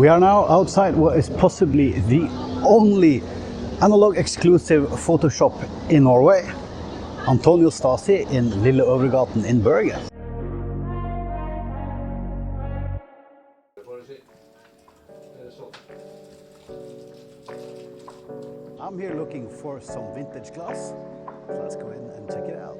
We are now outside what is possibly the only analog exclusive photo shop in Norway, Antonio Stasi in Lille Øvregaten in Bergen. I'm here looking for some vintage glass, so let's go in and check it out.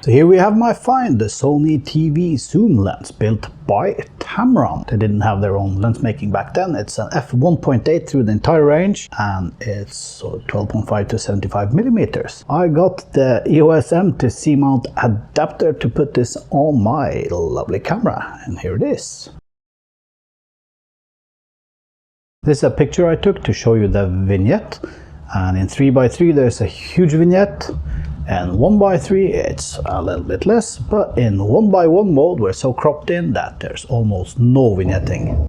So here we have my find, the Sony TV Zoom lens built by Tamron. They didn't have their own lens making back then. It's an f1.8 through the entire range and it's 12.5 to 75 millimeters. I got the EOS M to C-mount adapter to put this on my lovely camera, and here it is. This is a picture I took to show you the vignette, and in 3x3 there's a huge vignette. And 1x3 it's a little bit less, but in 1x1 mode we're so cropped in that there's almost no vignetting.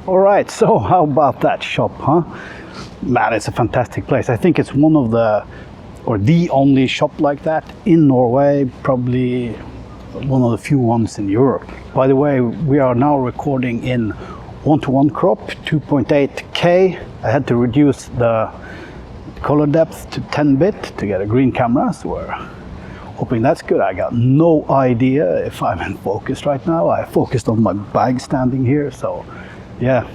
Alright, so how about that shop, huh? Man, it's a fantastic place. I think it's one of the, or the only shop like that in Norway, probably one of the few ones in Europe. By the way, we are now recording in 1:1 crop, 2.8K. I had to reduce the color depth to 10-bit to get a green camera, so we're hoping that's good. I got no idea if I'm in focus right now. I focused on my bag standing here, so yeah.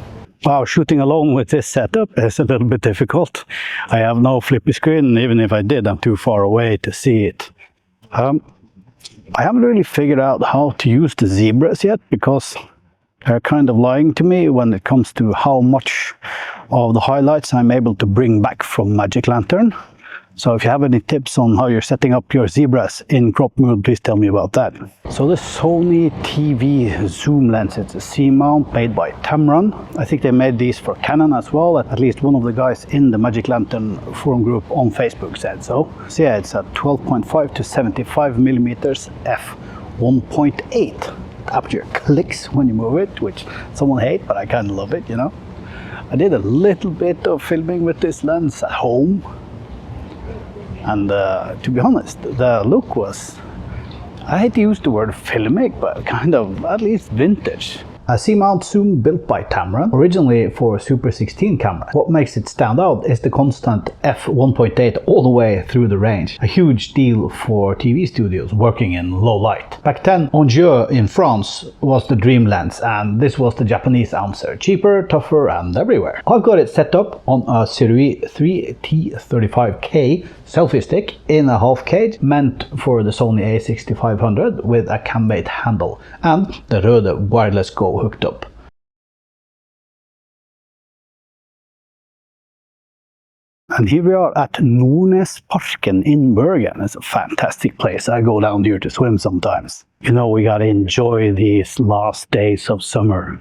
Wow, shooting alone with this setup is a little bit difficult. I have no flippy screen, even if I did, I'm too far away to see it. I haven't really figured out how to use the zebras yet, because they're kind of lying to me when it comes to how much of the highlights I'm able to bring back from Magic Lantern. So if you have any tips on how you're setting up your zebras in crop mode, please tell me about that. So the Sony TV Zoom lens, it's a C-mount made by Tamron. I think they made these for Canon as well. At least one of the guys in the Magic Lantern forum group on Facebook said so. So yeah, it's a 12.5 to 75 millimeters f1.8. Aperture clicks when you move it, which someone hates, but I kind of love it, you know. I did a little bit of filming with this lens at home, and to be honest, the look was, I hate to use the word filmic, but kind of at least vintage. A C-mount zoom built by Tamron, originally for Super 16 camera. What makes it stand out is the constant f1.8 all the way through the range. A huge deal for TV studios working in low light. Back then, Enjeu in France was the dream lens, and this was the Japanese answer. Cheaper, tougher, and everywhere. I've got it set up on a Sirui 3T35K selfie stick in a half cage, meant for the Sony a6500 with a cam-mate handle, and the Rode wireless Go hooked up. And here we are at Nordnesparken in Bergen. It's a fantastic place. I go down here to swim sometimes. You know, we gotta enjoy these last days of summer.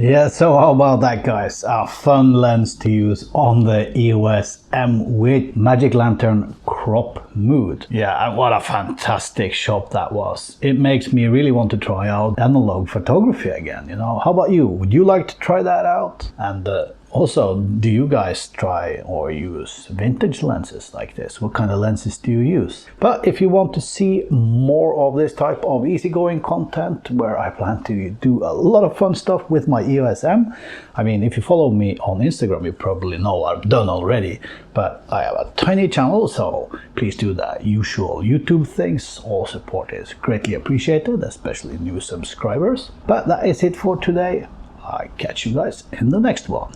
Yeah, so how about that, guys? A fun lens to use on the EOS M with Magic Lantern crop mode. Yeah, and what a fantastic shot that was. It makes me really want to try out analog photography again, you know. How about you? Would you like to try that out? And also, do you guys try or use vintage lenses like this? What kind of lenses do you use? But if you want to see more of this type of easygoing content where I plan to do a lot of fun stuff with my EOS M, I mean, if you follow me on Instagram, you probably know I've done already, but I have a tiny channel, so please do the usual YouTube things. All support is greatly appreciated, especially new subscribers. But that is it for today. I catch you guys in the next one.